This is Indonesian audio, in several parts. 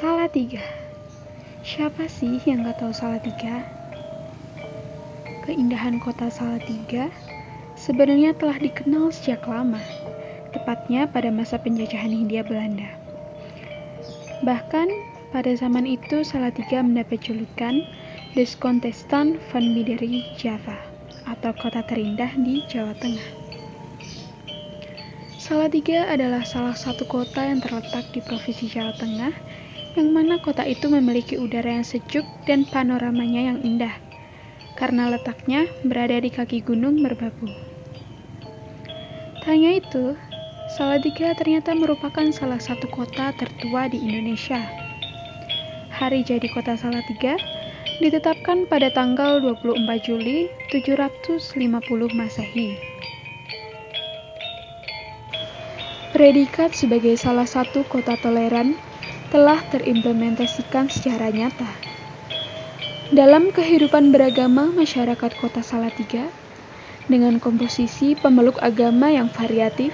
Salatiga. Siapa sih yang gak tahu Salatiga? Keindahan kota Salatiga sebenarnya telah dikenal sejak lama, tepatnya pada masa penjajahan Hindia Belanda. Bahkan pada zaman itu Salatiga mendapat julukan Descontestant van Middelburg Java, atau kota terindah di Jawa Tengah. Salatiga adalah salah satu kota yang terletak di Provinsi Jawa Tengah, yang mana kota itu memiliki udara yang sejuk dan panoramanya yang indah, karena letaknya berada di kaki Gunung Merbabu. Tak hanya itu, Salatiga ternyata merupakan salah satu kota tertua di Indonesia. Hari jadi kota Salatiga ditetapkan pada tanggal 24 Juli 750 Masehi. Predikat sebagai salah satu kota toleran telah terimplementasikan secara nyata. Dalam kehidupan beragama masyarakat kota Salatiga, dengan komposisi pemeluk agama yang variatif,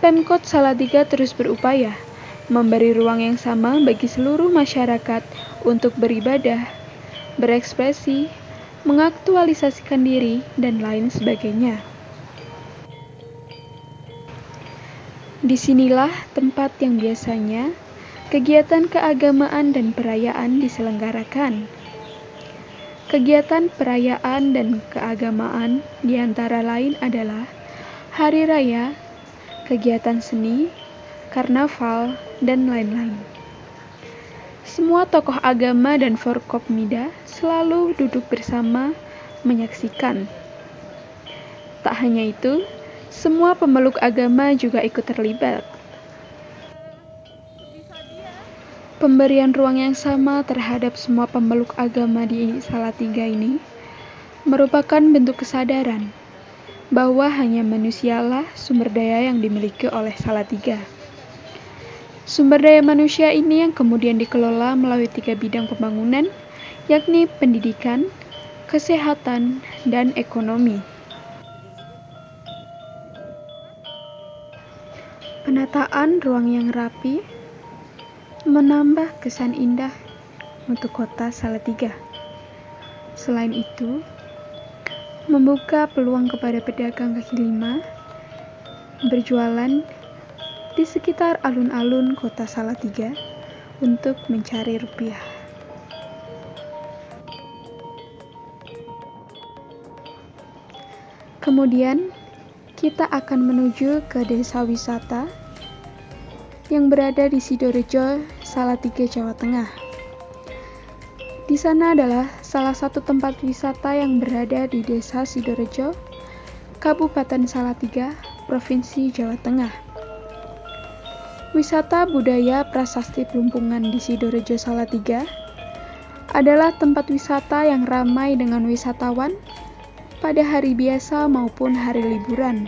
Pemkot Salatiga terus berupaya memberi ruang yang sama bagi seluruh masyarakat untuk beribadah, berekspresi, mengaktualisasikan diri, dan lain sebagainya. Disinilah tempat yang biasanya kegiatan keagamaan dan perayaan diselenggarakan. Kegiatan perayaan dan keagamaan diantara lain adalah hari raya, kegiatan seni, karnaval, dan lain-lain. Semua tokoh agama dan Forkopimda selalu duduk bersama menyaksikan. Tak hanya itu, semua pemeluk agama juga ikut terlibat. Pemberian ruang yang sama terhadap semua pemeluk agama di Salatiga ini merupakan bentuk kesadaran bahwa hanya manusialah sumber daya yang dimiliki oleh Salatiga. Sumber daya manusia ini yang kemudian dikelola melalui 3 bidang pembangunan, yakni pendidikan, kesehatan, dan ekonomi. Penataan ruang yang rapi menambah kesan indah untuk kota Salatiga. Selain itu, membuka peluang kepada pedagang kaki lima berjualan di sekitar alun-alun kota Salatiga untuk mencari rupiah. Kemudian, kita akan menuju ke desa wisata yang berada di Sidorejo, Salatiga, Jawa Tengah. Di sana adalah salah satu tempat wisata yang berada di Desa Sidorejo, Kabupaten Salatiga, Provinsi Jawa Tengah. Wisata budaya prasasti Plumpungan di Sidorejo, Salatiga adalah tempat wisata yang ramai dengan wisatawan pada hari biasa maupun hari liburan.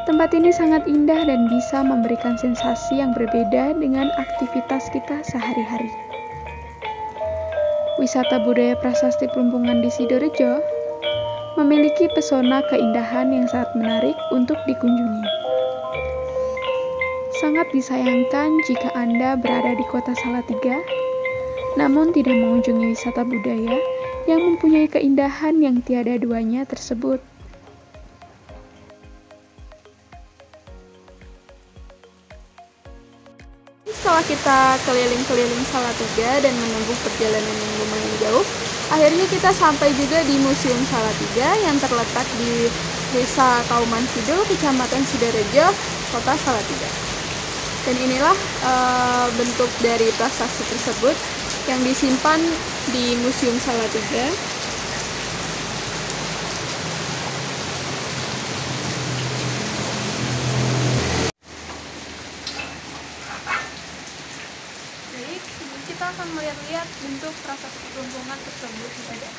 Tempat ini sangat indah dan bisa memberikan sensasi yang berbeda dengan aktivitas kita sehari-hari. Wisata budaya prasasti Plumpungan di Sidorejo memiliki pesona keindahan yang sangat menarik untuk dikunjungi. Sangat disayangkan jika Anda berada di kota Salatiga, namun tidak mengunjungi wisata budaya yang mempunyai keindahan yang tiada duanya tersebut. Setelah kita keliling-keliling Salatiga dan menempuh perjalanan yang lumayan jauh, akhirnya kita sampai juga di Museum Salatiga yang terletak di Desa Kauman Kidul, Kecamatan Sidorejo, Kota Salatiga. Dan inilah bentuk dari prasasti tersebut yang disimpan di Museum Salatiga. Baik, kita akan melihat-lihat bentuk prasasti Plumpungan tersebut saja.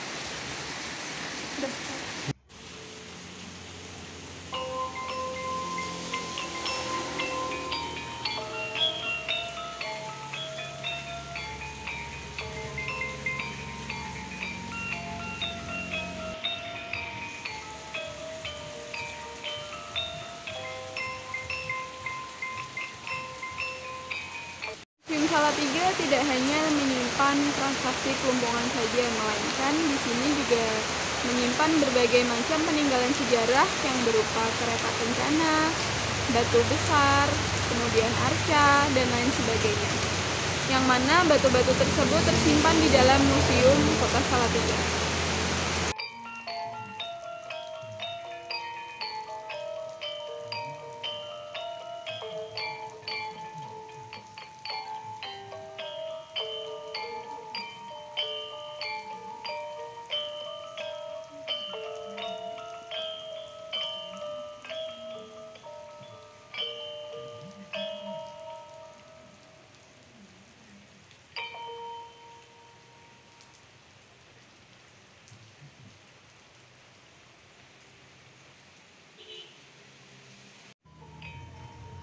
Museum Salatiga tidak hanya menyimpan prasasti kelumpungan saja, melainkan di sini juga menyimpan berbagai macam peninggalan sejarah yang berupa kereta kencana, batu besar, kemudian arca, dan lain sebagainya. Yang mana batu-batu tersebut tersimpan di dalam Museum Kota Salatiga.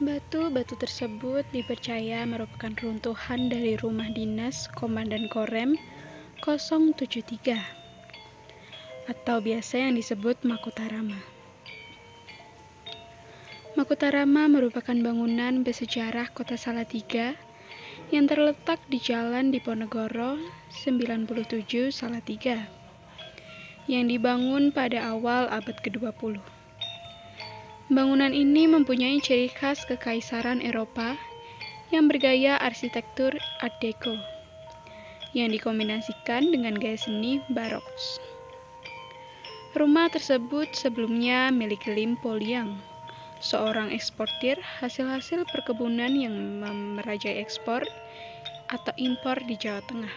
Batu-batu tersebut dipercaya merupakan runtuhan dari rumah dinas Komandan Korem 073 atau biasa yang disebut Makutarama. Makutarama merupakan bangunan bersejarah Kota Salatiga yang terletak di Jalan Diponegoro 97 Salatiga yang dibangun pada awal abad ke-20. Bangunan ini mempunyai ciri khas kekaisaran Eropa yang bergaya arsitektur Art Deco yang dikombinasikan dengan gaya seni Baroque. Rumah tersebut sebelumnya milik Lim Po Liang, seorang eksportir hasil-hasil perkebunan yang merajai ekspor atau impor di Jawa Tengah.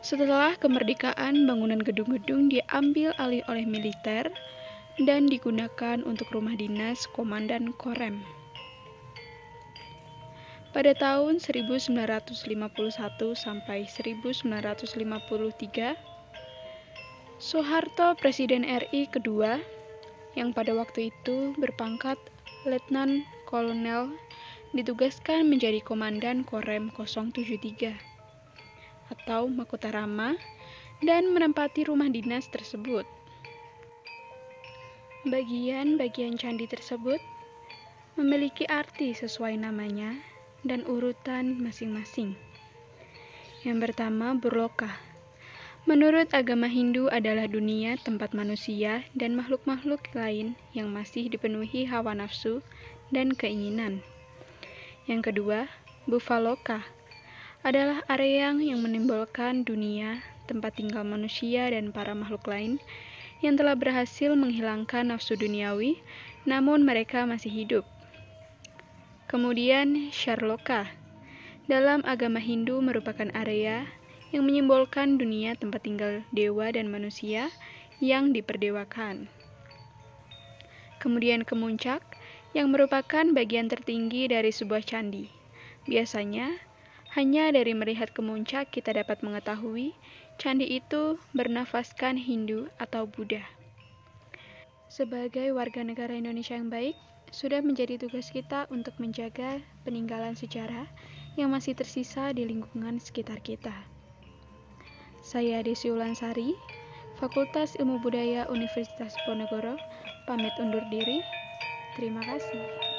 Setelah kemerdekaan, bangunan gedung-gedung diambil alih oleh militer dan digunakan untuk rumah dinas Komandan Korem. Pada tahun 1951 sampai 1953, Soeharto, Presiden RI kedua, yang pada waktu itu berpangkat Letnan Kolonel, ditugaskan menjadi Komandan Korem 073 atau Makutarama dan menempati rumah dinas tersebut. Bagian-bagian candi tersebut memiliki arti sesuai namanya dan urutan masing-masing. Yang pertama, Burloka. Menurut agama Hindu adalah dunia tempat manusia dan makhluk-makhluk lain yang masih dipenuhi hawa nafsu dan keinginan. Yang kedua, Bufaloka adalah area yang menimbulkan dunia tempat tinggal manusia dan para makhluk lain yang telah berhasil menghilangkan nafsu duniawi, namun mereka masih hidup. Kemudian, Sharloka dalam agama Hindu merupakan area yang menyimbolkan dunia tempat tinggal dewa dan manusia yang diperdewakan. Kemudian Kemuncak, yang merupakan bagian tertinggi dari sebuah candi. Biasanya, hanya dari melihat Kemuncak kita dapat mengetahui candi itu bernafaskan Hindu atau Buddha. Sebagai warga negara Indonesia yang baik, sudah menjadi tugas kita untuk menjaga peninggalan sejarah yang masih tersisa di lingkungan sekitar kita. Saya Desi Ulansari, Fakultas Ilmu Budaya Universitas Diponegoro, pamit undur diri. Terima kasih.